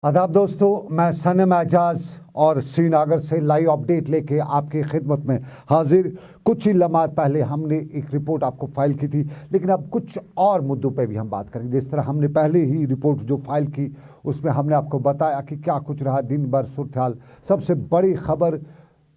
आदाब दोस्तों, मैं सनम एजाज और श्रीनगर से लाइव अपडेट लेके आपकी खिदमत में हाजिर। कुछ ही लम्हात पहले हमने एक रिपोर्ट आपको फाइल की थी, लेकिन अब कुछ और मुद्दों पे भी हम बात करेंगे। जिस तरह हमने पहले ही रिपोर्ट जो फाइल की उसमें हमने आपको बताया कि क्या कुछ रहा दिन भर सूरत। सबसे बड़ी खबर,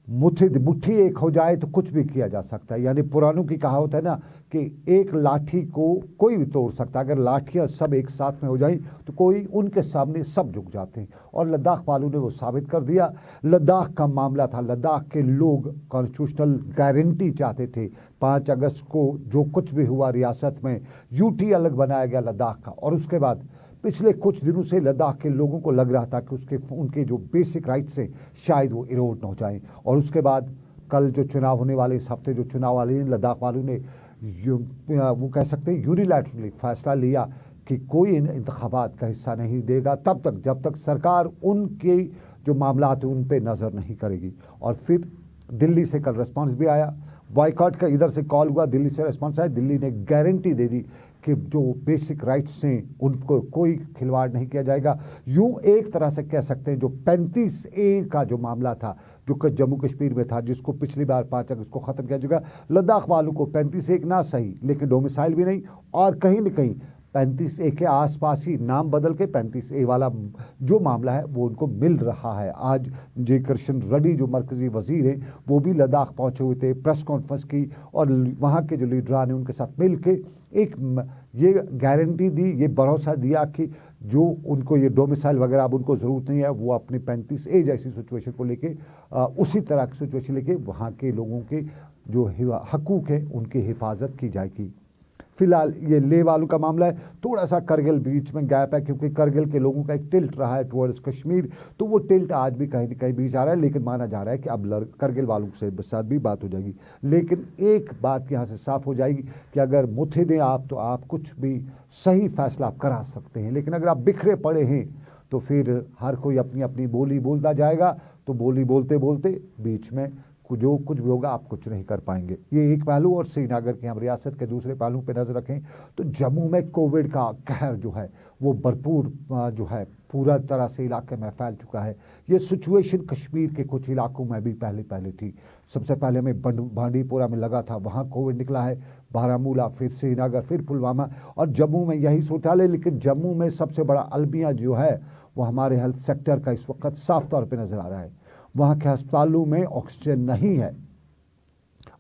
मुट्ठी एक हो जाए तो कुछ भी किया जा सकता है। यानी पुरानों की कहावत है ना कि एक लाठी को कोई भी तोड़ सकता है। अगर लाठियां सब एक साथ में हो जाएं तो कोई उनके सामने सब झुक जाते हैं, और लद्दाख वालों ने वो साबित कर दिया। लद्दाख का मामला था, लद्दाख के लोग कॉन्स्टिट्यूशनल गारंटी चाहते थे। 5 अगस्त को जो कुछ भी हुआ रियासत में, यूटी अलग बनाया गया लद्दाख का, और उसके बाद पिछले कुछ दिनों से लद्दाख के लोगों को लग रहा था कि उनके जो बेसिक राइट्स हैं शायद वो इरोड न हो जाएं। और उसके बाद कल जो चुनाव होने वाले, इस हफ्ते जो चुनाव वाले हैं, लद्दाख वालों ने वो कह सकते हैं यूनिलैटरली फैसला लिया कि कोई इन इंतखाबात का हिस्सा नहीं देगा तब तक जब तक सरकार उनके जो मामला हैं उन पर नज़र नहीं करेगी। और फिर दिल्ली से कल रिस्पांस भी आया, बॉयकॉट का इधर से कॉल हुआ, दिल्ली से रिस्पांस आया। दिल्ली ने गारंटी दे दी कि जो बेसिक राइट्स हैं उनको कोई खिलवाड़ नहीं किया जाएगा। यूं एक तरह से कह सकते हैं जो 35A का जो मामला था, जो कि जम्मू कश्मीर में था, जिसको पिछली बार 5 अगस्त को ख़त्म किया जाएगा, लद्दाख वालों को 35A ना सही लेकिन डोमिसाइल भी नहीं, और कहीं न कहीं 35A के आसपास ही नाम बदल के 35A वाला जो मामला है वो उनको मिल रहा है। आज जे किशन रेड्डी जो मरकज़ी वज़ीर हैं वो भी लद्दाख पहुँचे हुए थे, प्रेस कॉन्फ्रेंस की, और वहाँ के जो लीडरान हैं उनके साथ मिल के एक ये गारंटी दी, ये भरोसा दिया कि जो उनको ये डोमिसाइल वगैरह अब उनको ज़रूरत नहीं है, वो अपनी 35A जैसी सिचुएशन को लेके उसी तरह की सिचुएशन लेके वहाँ के लोगों के जो हकूक़ है उनकी हिफाजत की जाएगी। फिलहाल ये लेह वालों का मामला है, थोड़ा सा करगिल बीच में गैप है, क्योंकि करगिल के लोगों का एक टिल्ट रहा है टुवर्ड्स कश्मीर, तो वो टिल्ट आज भी कहीं न कहीं बीच आ रहा है। लेकिन माना जा रहा है कि अब करगिल वालों से साथ भी बात हो जाएगी। लेकिन एक बात यहाँ से साफ हो जाएगी कि अगर मुट्ठी दें आप तो आप कुछ भी सही फैसला आप करा सकते हैं, लेकिन अगर आप बिखरे पड़े हैं तो फिर हर कोई अपनी अपनी बोली बोलता जाएगा, तो बोली बोलते बोलते बीच में जो कुछ भी होगा आप कुछ नहीं कर पाएंगे। ये एक पहलू। और श्रीनगर के हम रियासत के दूसरे पहलू पे नज़र रखें तो जम्मू में कोविड का कहर जो है वो भरपूर जो है पूरा तरह से इलाके में फैल चुका है। ये सिचुएशन कश्मीर के कुछ इलाकों में भी पहले थी। सबसे पहले हमें बांडीपोरा में लगा था, वहाँ कोविड निकला है, बारामूला, फिर श्रीनगर, फिर पुलवामा, और जम्मू में यही सूरत है। लेकिन जम्मू में सबसे बड़ा अलमिया जो है वो हमारे हेल्थ सेक्टर का इस वक्त साफ तौर पर नज़र आ रहा है। वहाँ के अस्पतालों में ऑक्सीजन नहीं है,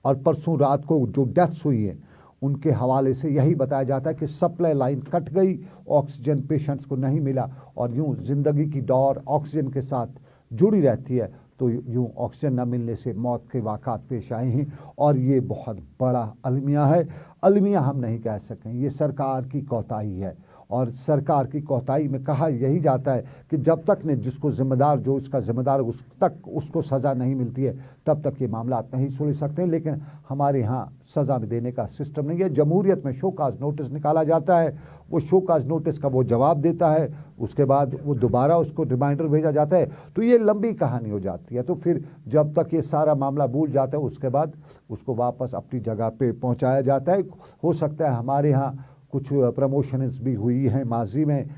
और परसों रात को जो डेथ्स हुई है उनके हवाले से यही बताया जाता है कि सप्लाई लाइन कट गई, ऑक्सीजन पेशेंट्स को नहीं मिला, और यूं ज़िंदगी की दौड़ ऑक्सीजन के साथ जुड़ी रहती है, तो यूं ऑक्सीजन न मिलने से मौत के वाक़ात पेश आए हैं। और ये बहुत बड़ा अलमिया है। अलमिया हम नहीं कह सकें, ये सरकार की कोताही है, और सरकार की कोताही में कहा यही जाता है कि जब तक ने जिसको जिम्मेदार जो इसका जिम्मेदार उस तक उसको सज़ा नहीं मिलती है तब तक ये मामला नहीं सुलझ सकते हैं। लेकिन हमारे यहाँ सज़ा में देने का सिस्टम नहीं है। जमहूरियत में शोकाज नोटिस निकाला जाता है, वो शोकाज नोटिस का वो जवाब देता है, उसके बाद वो दोबारा उसको रिमाइंडर भेजा जाता है, तो ये लंबी कहानी हो जाती है। तो फिर जब तक ये सारा मामला भूल जाता है उसके बाद उसको वापस अपनी जगह पे पहुंचाया जाता है। हो सकता है हमारे यहाँ कुछ प्रमोशंस भी हुई हैं माजी में,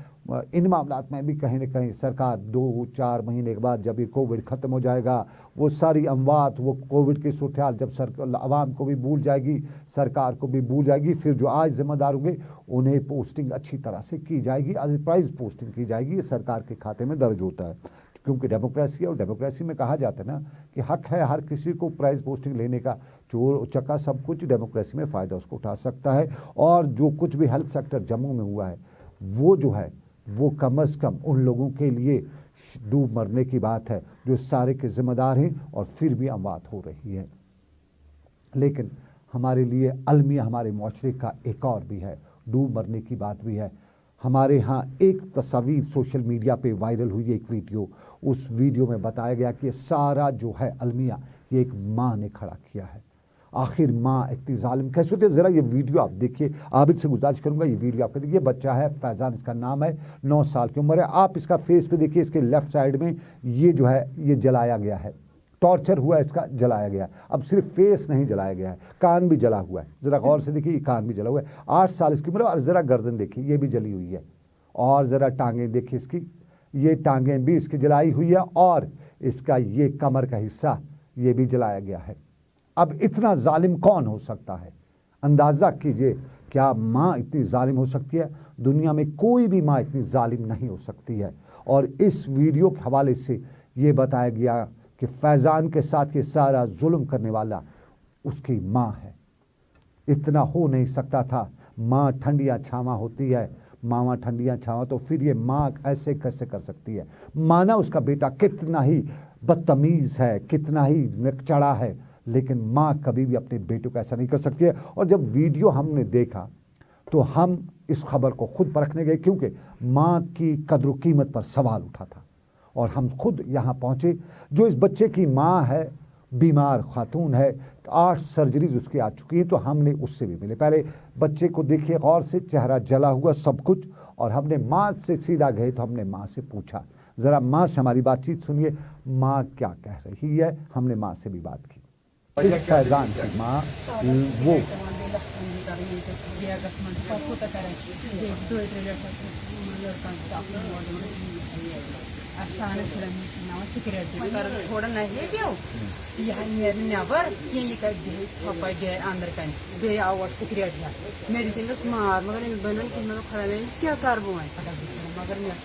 इन मामलात में भी कहीं न कहीं सरकार 2-4 महीने के बाद जब ये कोविड ख़त्म हो जाएगा, वो सारी अमवात, वो कोविड की सूरत जब आवाम को भी भूल जाएगी, सरकार को भी भूल जाएगी, फिर जो आज जिम्मेदार होंगे उन्हें पोस्टिंग अच्छी तरह से की जाएगी, प्राइज पोस्टिंग की जाएगी। ये सरकार के खाते में दर्ज होता है, क्योंकि डेमोक्रेसी है, और डेमोक्रेसी में कहा जाता है ना कि हक है हर किसी को प्राइज पोस्टिंग लेने का। चोर उचक्का सब कुछ डेमोक्रेसी में फ़ायदा उसको उठा सकता है। और जो कुछ भी हेल्थ सेक्टर जम्मू में हुआ है वो जो है वो कम अज़ कम उन लोगों के लिए डूब मरने की बात है जो सारे के ज़िम्मेदार हैं, और फिर भी अमवात हो रही है। लेकिन हमारे लिए अलमिया हमारे मुआशरे का एक और भी है, डूब मरने की बात भी है। हमारे यहाँ एक तस्वीर सोशल मीडिया पे वायरल हुई, एक वीडियो, उस वीडियो में बताया गया कि सारा जो है अलमिया ये एक माँ ने खड़ा किया है। आखिर माँ इतनी जालिम कैसे होती है? ज़रा ये वीडियो आप देखिए, आबिद से गुजारिश करूंगा ये वीडियो आपका देखिए। बच्चा है फैज़ान, इसका नाम है, 9 साल की उम्र है। आप इसका फेस पे देखिए, इसके लेफ्ट साइड में ये जो है ये जलाया गया है, टॉर्चर हुआ, इसका जलाया गया। अब सिर्फ फेस नहीं जलाया गया है, कान भी जला हुआ है। ज़रा गौर से देखिए, कान भी जला हुआ है। 8 साल इसकी उम्र, और ज़रा गर्दन देखिए ये भी जली हुई है, और ज़रा टांगें देखिए इसकी, ये टांगें भी इसकी जलाई हुई है और इसका ये कमर का हिस्सा ये भी जलाया गया है। अब इतना जालिम कौन हो सकता है? अंदाज़ा कीजिए, क्या माँ इतनी जालिम हो सकती है? दुनिया में कोई भी माँ इतनी जालिम नहीं हो सकती है। और इस वीडियो के हवाले से ये बताया गया कि फैज़ान के साथ ये सारा जुल्म करने वाला उसकी माँ है। इतना हो नहीं सकता था। माँ ठंडिया छावा होती है, मामा ठंडिया छावा, तो फिर ये माँ ऐसे कैसे कर सकती है? माना उसका बेटा कितना ही बदतमीज़ है, कितना ही नकचड़ा है, लेकिन माँ कभी भी अपने बेटों को ऐसा नहीं कर सकती है। और जब वीडियो हमने देखा तो हम इस खबर को खुद परखने गए, क्योंकि माँ की कद्र कीमत पर सवाल उठा था और हम खुद यहाँ पहुँचे। जो इस बच्चे की माँ है, बीमार खातून है, 8 सर्जरीज उसकी आ चुकी हैं, तो हमने उससे भी मिले। पहले बच्चे को देखिए गौर से, चेहरा जला हुआ सब कुछ, और हमने माँ से सीधा गए तो हमने माँ से पूछा, ज़रा माँ से हमारी बातचीत सुनिए, माँ क्या कह रही है। हमने माँ से भी बात की। इस फैज़ान की माँ वो थोड़ा नहीं पियो नबर गए अंदर कन बे आवर सिगरेट मेरी तमिस मार मगर बन मैं खड़ा मैं क्या कर वो मगर मैं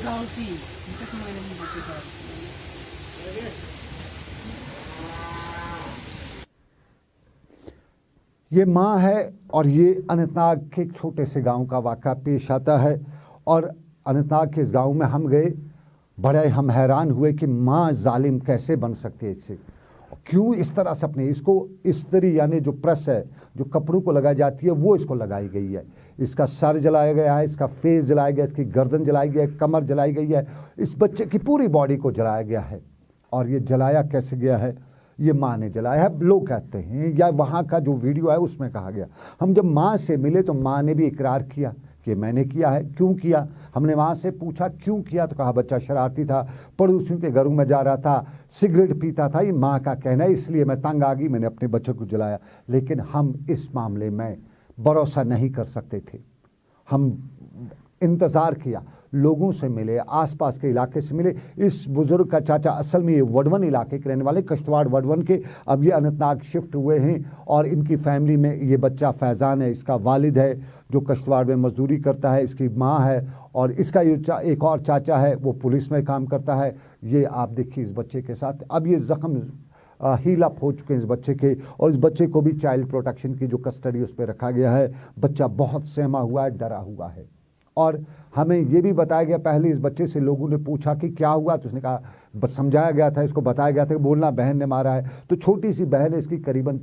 गलती ये माँ है और ये अनंतनाग के एक छोटे से गांव का वाक़ा पेश आता है। और अनंतनाग के इस गांव में हम गए, बड़े हम हैरान हुए कि माँ जालिम कैसे बन सकती है। इससे क्यों इस तरह से अपने इसको इस्त्री यानी जो प्रेस है, जो कपड़ों को लगाई जाती है, वो इसको लगाई गई है। इसका सर जलाया गया है, इसका फेस जलाया गया है, इसकी गर्दन जलाई गई है, कमर जलाई गई है, इस बच्चे की पूरी बॉडी को जलाया गया है। और ये जलाया कैसे गया है? ये माँ ने जलाया है, लोग कहते हैं, या वहाँ का जो वीडियो है उसमें कहा गया। हम जब माँ से मिले तो माँ ने भी इकरार किया कि मैंने किया है। क्यों किया? हमने माँ से पूछा क्यों किया, तो कहा बच्चा शरारती था, पड़ोसियों के घरों में जा रहा था, सिगरेट पीता था। ये माँ का कहना है, इसलिए मैं तंग आ गई, मैंने अपने बच्चों को जलाया। लेकिन हम इस मामले में भरोसा नहीं कर सकते थे। हम इंतज़ार किया, लोगों से मिले, आसपास के इलाके से मिले। इस बुज़ुर्ग का चाचा असल में ये वडवन इलाके के रहने वाले, कश्तवाड़ वडवन के, अब ये अनंतनाग शिफ्ट हुए हैं। और इनकी फैमिली में ये बच्चा फैज़ान है, इसका वालिद है जो कश्तवाड़ में मजदूरी करता है, इसकी माँ है, और इसका ये एक और चाचा है वो पुलिस में काम करता है। ये आप देखिए इस बच्चे के साथ अब ये ज़ख्म हील अप हो चुके हैं इस बच्चे के, और इस बच्चे को भी चाइल्ड प्रोटेक्शन की जो कस्टडी उस पर रखा गया है। बच्चा बहुत सहमा हुआ है, डरा हुआ है। और हमें ये भी बताया गया, पहले इस बच्चे से लोगों ने पूछा कि क्या हुआ, तो उसने कहा, समझाया गया था, इसको बताया गया था कि बोलना बहन ने मारा है। तो छोटी सी बहन है इसकी, करीबन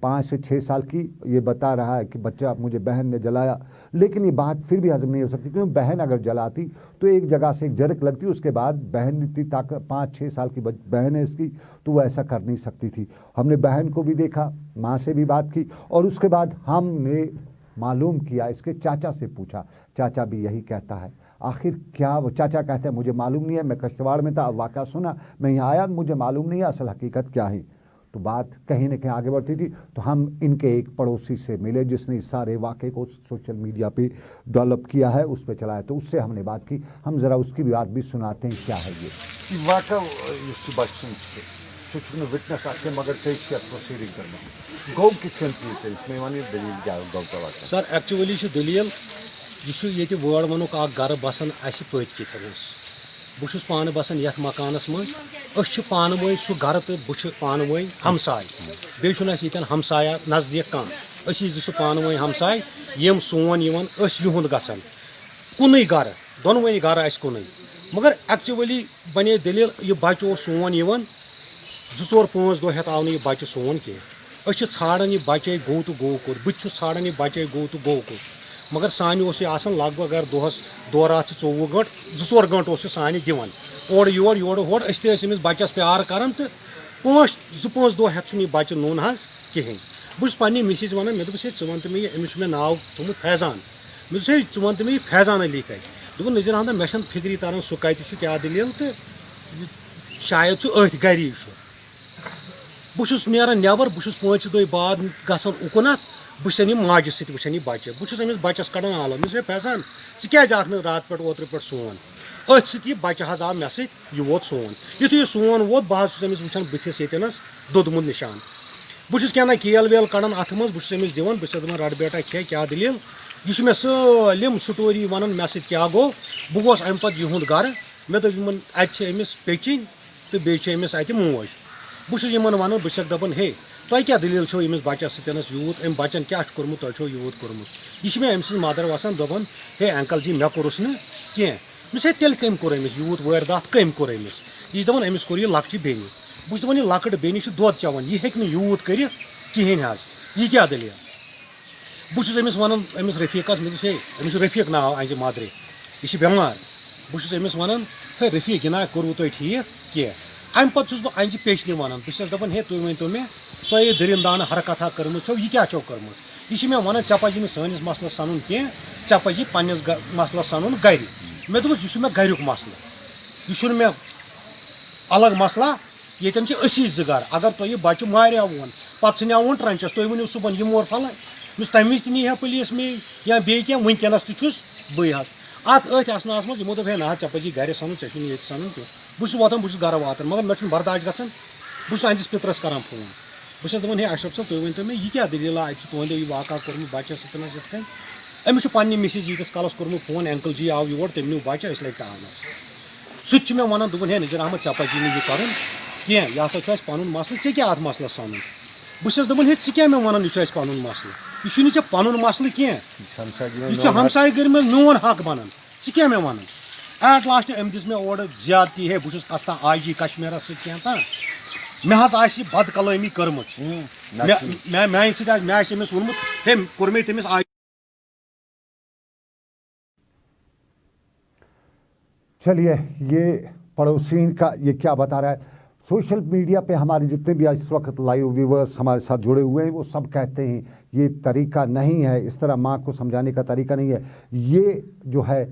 5 से 6 साल की, ये बता रहा है कि बच्चा मुझे बहन ने जलाया। लेकिन ये बात फिर भी हजम नहीं हो सकती, क्योंकि बहन अगर जलाती तो एक जगह से एक जरक लगती, उसके बाद बहन इतनी ताकत, 5-6 साल की बहन है इसकी, तो वो ऐसा कर नहीं सकती थी। हमने बहन को भी देखा, माँ से भी बात की, और उसके बाद हमने मालूम किया, इसके चाचा से पूछा, चाचा भी यही कहता है। आखिर क्या? वो चाचा कहते हैं मुझे मालूम नहीं है, मैं कश्तवाड़ में था, वाक़ा सुना, मैं यहाँ आया, मुझे मालूम नहीं है असल हकीकत क्या है। तो बात कहीं न कहीं आगे बढ़ती थी। तो हम इनके एक पड़ोसी से मिले जिसने इस सारे वाक़े को सोशल मीडिया पे डेवलप किया है, उस पर चलाया, तो उससे हमने बात की। हम ज़रा उसकी भी बात भी सुनाते हैं, क्या है ये वाक़ा। विटनेस आके मगर प्रोसीडिंग करना गौ कितने इसमें दलील क्या गौ का वाक़ा? सर एक्चुअली दलील ये वोड़ वन गर बसान पत कन बहुत पान बसान ये मकानस मज पान वो सह गर तो बहुत पान वो हमसाय बेन हमसाया नज़दीक कह पान वो हमसाय यम सोन युंद गन कुन गर दोनवे गर कुन मगर एक्चुअली बने दलील यह बच्चे सोन 2-4-5 दह हेत आव यह बच्चे सोन कह ाड़न यह बच्चे गो तो गोकुर बहुत ाड़न यह बच्चे गो तो गोकुर मगर सानि लगभग अगर दोहस दौरात 24 घंटे 2-4 घंटे सानि दिवन और योर होड़ अमिस बच्चस प्यार कर तो 2-5 दह हेत यह बच्चे नोन कहें बहुत पे मिसिज वन मे दोस वन तो मे अमिस मे नाव थोमुत फैज़ान मे दोस वन तो मे फैज़ान अली कह دوٚپُن نذیر احمد مےٚ چھَنہٕ فِکری تران سُہ کَتہِ چھُ کیٛاہ دٔلیٖل تہٕ شاید چھُ أتھۍ گَری چھُ بہٕ چھُس نیران نٮ۪بر بہٕ چھُس 5 دۄہ بعد گژھان اُکنَتھ بہٕ چھُسَن یہِ ماجہِ سۭتۍ وٕچھان یہِ بَچہِ بہٕ چھُس أمِس بَچَس کَڑان آلو مےٚ چھُس فیضان ژٕ کیٛازِ آکھ نہٕ راتہٕ پٮ۪ٹھ اوترٕ پٮ۪ٹھ سون أتھۍ سۭتۍ یہِ بَچہِ حظ آو مےٚ سۭتۍ یہِ ووت سون یُتھُے یہِ سون ووت بہٕ حظ چھُس أمِس وٕچھان بٕتھِس ییٚتٮ۪نَس دوٚدمُت نِشان بہٕ چھُس کیٛاہ کیل ویل کَڑان اَتھٕ منٛز بہٕ چھُس أمِس دِوان بہٕ چھُس دَپان رَٹ بیٹا کھے کیٛاہ دٔلیٖل یہِ چھُ مےٚ سٲلِم سٹوری وَنان مےٚ سۭتۍ کیٛاہ گوٚو بہٕ گوس اَمہِ پَتہٕ یِہُنٛد گَرٕ مےٚ دوٚپ یِمَن اَتہِ چھِ أمِس پیٚچِنۍ تہٕ بیٚیہِ چھِ أمِس اَتہِ موج بہٕ چھُس یِمَن وَنان بہٕ چھَکھ دَپان ہے تۄہہِ کیٛاہ دٔلیٖل چھو أمِس بَچَس سۭتٮ۪نَس یوٗت أمۍ بَچَن کیٛاہ چھُ کوٚرمُت تۄہہِ چھو یوٗت کوٚرمُت یہِ چھِ مےٚ أمۍ سٕنٛز مَدر وَسان دَپان ہے انکل جی مےٚ کوٚرُس نہٕ کینٛہہ مےٚ چھِ تیٚلہِ کٔمۍ کوٚر أمِس یوٗت وٲرۍدات کٔمۍ کوٚر أمِس یہِ چھِ دَپان أمِس کوٚر یہِ لۄکچہِ بیٚنہِ بہٕ چھُس دَپان یہِ لۄکٕٹ بیٚنہِ چھِ دۄد چٮ۪وان یہِ ہیٚکہِ نہٕ یوٗت کٔرِتھ کِہیٖنۍ حظ یہِ کیٛاہ دٔلیٖل بہٕ چھُس أمِس وَنان أمِس رفیٖقَس مےٚ دوٚپُس ہے أمِس چھُ رفیٖق ناو اَنجہِ مادرِ یہِ چھِ بٮ۪مار بہٕ چھُس أمِس وَنان ہے رفیٖق یہِ نا کوٚروٕ تۄہہِ ٹھیٖک کینٛہہ اَمہِ پَتہٕ چھُس بہٕ اَنجہِ پیچنہِ وَنان بہٕ چھَس دَپان ہے تُہۍ ؤنۍتو مےٚ تۄہہِ یہِ دٔرِندانہٕ حرکتھا کٔرمٕژ چھو یہِ کیٛاہ چھو کٔرمٕژ یہِ چھِ مےٚ وَنان ژےٚ پَزی نہٕ سٲنِس مَسلَس سَنُن کینٛہہ ژےٚ پَزی پنٛنِس مَسلَس سَنُن گَرِ مےٚ دوٚپُس یہِ چھُ مےٚ گَریُک مَسلہٕ یہِ چھُنہٕ مےٚ الگ مَسلہ ییٚتٮ۪ن چھِ أسی 2 گَرٕ اگر تۄہہِ یہِ بَچہِ ماریٛاوُن پَتہٕ ژھٕنیٛاوُن ٹرٛنچَس تُہۍ ؤنِو صُبحن یہِ مور پھلٲنۍ یُس تَمہِ وِزِ تہِ نی ہا پُلیٖس مے یا بیٚیہِ کینٛہہ وٕنکٮ۪نَس تہِ چھُس بٕے حظ اَتھ أتھۍ اَسناہَس منٛز یِمو دوٚپ ہے نہ حظ ژےٚ پَزی گَرِ سَنُن ژےٚ چھُنہٕ ییٚتہِ سَنُن کینٛہہ بہٕ چھُس واتان بہٕ چھُس گَرٕ واتان مگر مےٚ چھُنہٕ برداش گژھان بہٕ چھُس أہنٛدِس پِترَس کَران فون بہٕ چھَس دَپان ہے اشرف صٲب تُہۍ ؤنۍتو مےٚ یہِ کیٛاہ دٔلیٖلا اَتہِ چھُ تُہنٛدیو یہِ واقعہ کوٚرمُت بَچَس سۭتۍ یِتھ کٔنۍ أمِس چھُ پنٛنہِ مِسِز ییٖتِس کالَس کوٚرمُت فون انکل جی آو یور تٔمۍ نیوٗ بَچہِ أسۍ لٔگۍ ٹاونَس سُہ تہِ چھُ مےٚ وَنان دوٚپُن ہے نذیر احمد ژےٚ پَزی نہٕ یہِ کَرُن کینٛہہ یہِ ہسا چھُ اَسہِ پَنُن مَسلہٕ ژےٚ کیٛاہ اَتھ مَسلَس سَنُن بہٕ چھَس دَپان ہے ژٕ کیٛاہ مےٚ وَنان یہِ چھُ اَسہِ پَنُن مَسلہٕ یہِ چھُنہٕ ژےٚ پَنُن مَسلہٕ کینٛہہ یہِ چھُ ہمساے گٔری منٛز میون حق بَنان ژٕ کیٛاہ مےٚ وَنان ایٹ لاسٹ أمۍ دِژ مےٚ اورٕ زیادتی ہے بہٕ چھُس کھسان آی جی کشمیٖرَس سۭتۍ کینٛہہ تام مےٚ حظ آسہِ یہِ بد کلٲمی کٔرمٕژ میٛانہِ سۭتۍ آسہِ مےٚ آسہِ أمِس ووٚنمُت ہے کوٚر مےٚ تٔمِس آی चलिए ये पड़ोसिन का ये क्या बता रहा है सोशल मीडिया पे हमारे जितने भी इस वक्त लाइव व्यूवर्स हमारे साथ जुड़े हुए हैं वो सब कहते हैं ये तरीका नहीं है इस तरह माँ को समझाने का तरीका नहीं है ये जो है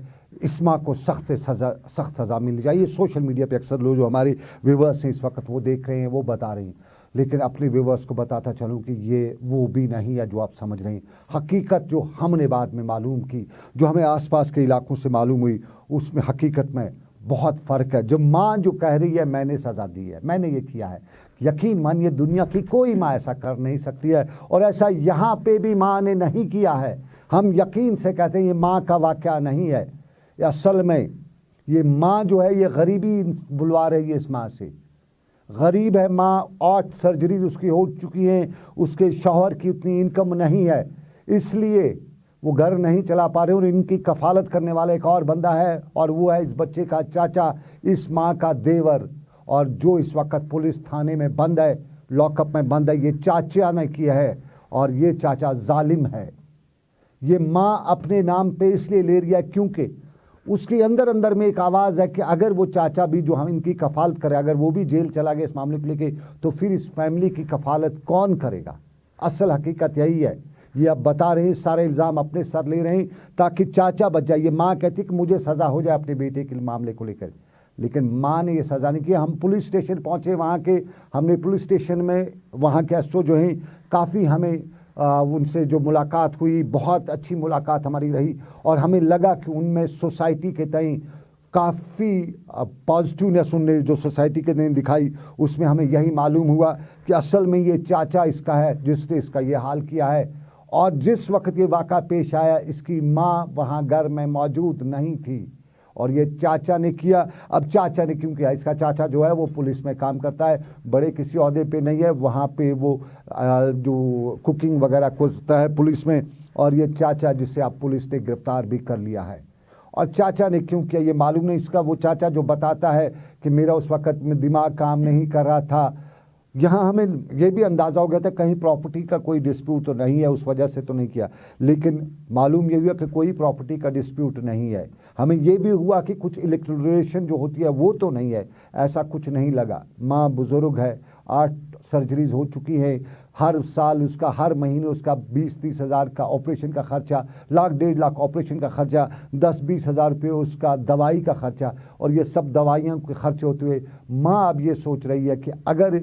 इस माँ को सख्त सज़ा मिल जाए ये सोशल मीडिया पे अक्सर लोग जो हमारे व्यूवर्स हैं इस वक्त वो देख रहे हैं वो बता रहे हैं लेकिन अपने व्यूवर्स को बताता चलूँ कि ये वो भी नहीं है जो आप समझ रहे हैं हकीकत जो हमने बाद में मालूम की जो हमें आसपास के इलाकों से मालूम हुई उसमें हकीकत में बहुत फ़र्क है जब माँ जो कह रही है मैंने सज़ा दी है मैंने ये किया है यकीन मानिए दुनिया की कोई माँ ऐसा कर नहीं सकती है और ऐसा यहाँ पे भी माँ ने नहीं किया है हम यकीन से कहते हैं ये माँ का वाक़या नहीं है असल में ये माँ जो है ये गरीबी बुलवा रही है इस माँ से गरीब है माँ 8 सर्जरीज उसकी हो चुकी हैं उसके शौहर की उतनी इनकम नहीं है इसलिए वो घर नहीं चला पा रहे और इनकी कफालत करने वाला एक और बंदा है और वो है इस बच्चे का चाचा इस माँ का देवर और जो इस वक्त पुलिस थाने में बंद है लॉकअप में बंद है ये चाचा ने किया है और ये चाचा जालिम है ये माँ अपने नाम पे इसलिए ले रही है क्योंकि उसके अंदर अंदर में एक आवाज़ है कि अगर वो चाचा भी जो हम इनकी कफालत करे अगर वो भी जेल चला गया इस मामले को लेके तो फिर इस फैमिली की कफालत कौन करेगा असल हकीकत यही है ये अब बता रहे हैं सारे इल्ज़ाम अपने सर ले रहे हैं ताकि चाचा बच जाए ये माँ कहती कि मुझे सज़ा हो जाए अपने बेटे के मामले को लेकर लेकिन माँ ने ये सज़ा नहीं की हम पुलिस स्टेशन पहुँचे वहाँ के हमने पुलिस स्टेशन में वहाँ के एसओ जो हैं काफ़ी हमें उनसे जो मुलाकात हुई बहुत अच्छी मुलाकात हमारी रही और हमें लगा कि उनमें सोसाइटी के तय काफ़ी पॉजिटिवनेस उनने जो सोसाइटी के तय दिखाई उसमें हमें यही मालूम हुआ कि असल में ये चाचा इसका है जिसने इसका ये हाल किया है और जिस वक्त ये वाक़ा पेश आया इसकी माँ वहाँ घर में मौजूद नहीं थी और ये चाचा ने किया अब चाचा ने क्यों किया इसका चाचा जो है वो पुलिस में काम करता है बड़े किसी ओहदे पे नहीं है वहाँ पे वो जो कुकिंग वगैरह करता है पुलिस में और ये चाचा जिसे आप पुलिस ने गिरफ्तार भी कर लिया है और चाचा ने क्यों किया ये मालूम नहीं इसका वो चाचा जो बताता है कि मेरा उस वक़्त में दिमाग काम नहीं कर रहा था यहाँ हमें ये भी अंदाज़ा हो गया था कहीं प्रॉपर्टी का कोई डिस्प्यूट तो नहीं है उस वजह से तो नहीं किया लेकिन मालूम ये हुआ कि कोई प्रॉपर्टी का डिस्प्यूट नहीं है हमें ये भी हुआ कि कुछ इलेक्ट्रोलेशन जो होती है वो तो नहीं है ऐसा कुछ नहीं लगा माँ बुज़ुर्ग है 8 सर्जरीज हो चुकी हैं। हर साल उसका, हर महीने उसका 20-30 हज़ार का ऑपरेशन का खर्चा, लाख 1.5 लाख ऑपरेशन का खर्चा, 10-20 हज़ार रुपये उसका दवाई का खर्चा, और ये सब दवाइयों के खर्चे होते हुए माँ अब ये सोच रही है कि अगर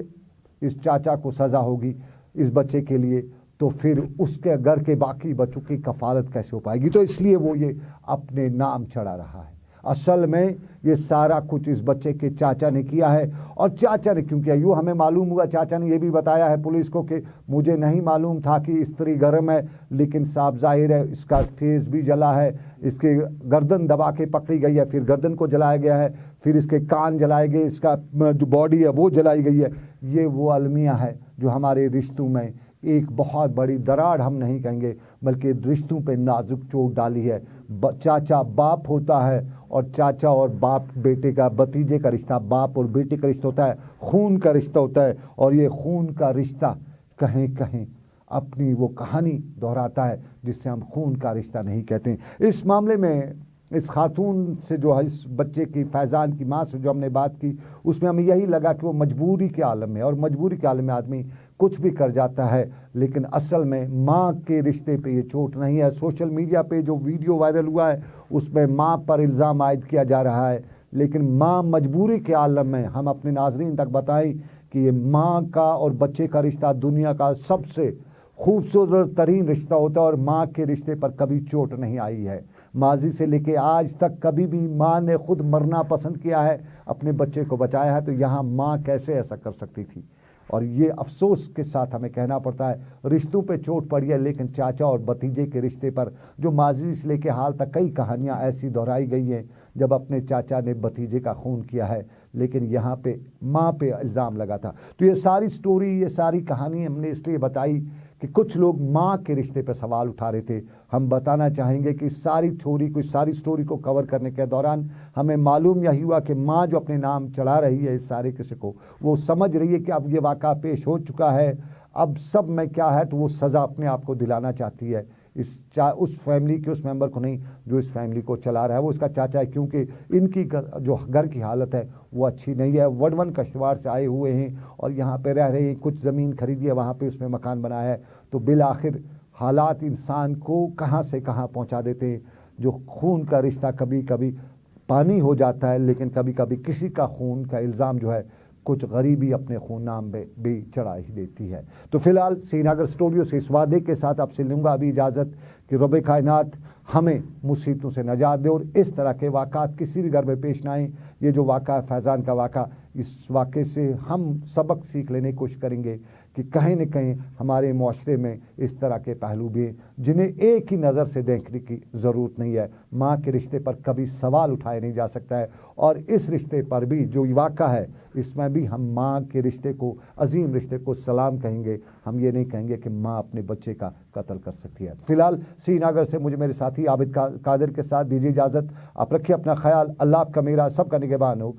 इस चाचा को सज़ा होगी इस बच्चे के लिए, तो फिर उसके घर के बाकी बच्चों की कफालत कैसे हो पाएगी। तो इसलिए वो ये अपने नाम चढ़ा रहा है। असल में ये सारा कुछ इस बच्चे के चाचा ने किया है। और चाचा ने क्यों किया, यूँ हमें मालूम हुआ, चाचा ने ये भी बताया है पुलिस को कि मुझे नहीं मालूम था कि स्त्री गर्म है, लेकिन साफ जाहिर है इसका फेस भी जला है, इसके गर्दन दबा के पकड़ी गई है, फिर गर्दन को जलाया गया है, फिर इसके कान जलाए गए, इसका जो बॉडी है वो जलाई गई है। ये वो अलमिया है जो हमारे रिश्तों में एक बहुत बड़ी दरार, हम नहीं कहेंगे बल्कि रिश्तों पे नाजुक चोट डाली है। चाचा बाप होता है, और चाचा और बाप बेटे का, भतीजे का रिश्ता बाप और बेटे का रिश्ता होता है, खून का रिश्ता होता है। और ये खून का रिश्ता कहीं कहीं अपनी वो कहानी दोहराता है जिससे हम खून का रिश्ता नहीं कहते। इस मामले में इस खातून से जो है, इस बच्चे की, फैज़ान की माँ से जो हमने बात की, उसमें हमें यही लगा कि वो मजबूरी के आलम में, और मजबूरी के आलम में आदमी कुछ भी कर जाता है, लेकिन असल में माँ के रिश्ते पे ये चोट नहीं है। सोशल मीडिया पे जो वीडियो वायरल हुआ है उसमें माँ पर इल्ज़ाम आयद किया जा रहा है, लेकिन माँ मजबूरी के आलम में, हम अपने नाजरीन तक बताएं कि ये माँ का और बच्चे का रिश्ता दुनिया का सबसे खूबसूरत तरीन रिश्ता होता है, और माँ के रिश्ते पर कभी चोट नहीं आई है। माजी से लेके आज तक कभी भी माँ ने खुद मरना पसंद किया है, अपने बच्चे को बचाया है, तो यहाँ माँ कैसे ऐसा कर सकती थी। और ये अफसोस के साथ हमें कहना पड़ता है, रिश्तों पे चोट पड़ी है, लेकिन चाचा और भतीजे के रिश्ते पर जो माजी से लेके हाल तक कई कहानियाँ ऐसी दोहराई गई हैं जब अपने चाचा ने भतीजे का खून किया है, लेकिन यहाँ पे माँ पे इल्ज़ाम लगा था। तो ये सारी स्टोरी, ये सारी कहानी हमने इसलिए बताई कि कुछ लोग माँ के रिश्ते पर सवाल उठा रहे थे। हम बताना चाहेंगे कि सारी सारी स्टोरी को कवर करने के दौरान हमें मालूम यही हुआ कि माँ जो अपने नाम चढ़ा रही है इस सारे किस्से को, वो समझ रही है कि अब ये वाक़ा पेश हो चुका है, अब सब में क्या है, तो वो सज़ा अपने आप को दिलाना चाहती है उस फैमिली के उस मेंबर को नहीं जो इस फैमिली को चला रहा है, वो उसका चाचा है, क्योंकि इनकी जो घर की हालत है वो अच्छी नहीं है। वडवन कश्तवाड़ से आए हुए हैं और यहाँ पे रह रहे हैं, कुछ ज़मीन खरीदी है, वहाँ पे उसमें मकान बनाया है, तो बिल आखिर हालात इंसान को कहाँ से कहाँ पहुँचा देते हैं। जो खून का रिश्ता कभी कभी पानी हो जाता है, लेकिन कभी कभी किसी का खून का इल्ज़ाम जो है कुछ गरीबी अपने खून नाम में भी चढ़ा ही देती है। तो फिलहाल श्रीनगर स्टूडियो से इस वादे के साथ आपसे लूँगा अभी इजाज़त कि रब कायनात हमें मुसीबतों से नजात दे और इस तरह के वाक़ात किसी भी घर में पेश ना आए। ये जो वाक़ा है फैज़ान का वाक़ा, इस वाक़े से हम सबक सीख लेने की कोशिश करेंगे कि कहीं न कहीं हमारे मुआशरे में इस तरह के पहलू भी हैं जिन्हें एक ही नज़र से देखने की ज़रूरत नहीं है। माँ के रिश्ते पर कभी सवाल उठाया नहीं जा सकता है, और इस रिश्ते पर भी जो वाक़ा है इसमें भी हम माँ के रिश्ते को, अजीम रिश्ते को सलाम कहेंगे। हम ये नहीं कहेंगे कि माँ अपने बच्चे का कत्ल कर सकती है। फिलहाल श्रीनगर से मुझे मेरे साथी आबिद कादिर के साथ दीजिए इजाज़त। आप रखिए अपना ख्याल। अल्लाह आपका मेरा सबका निगहबान हो।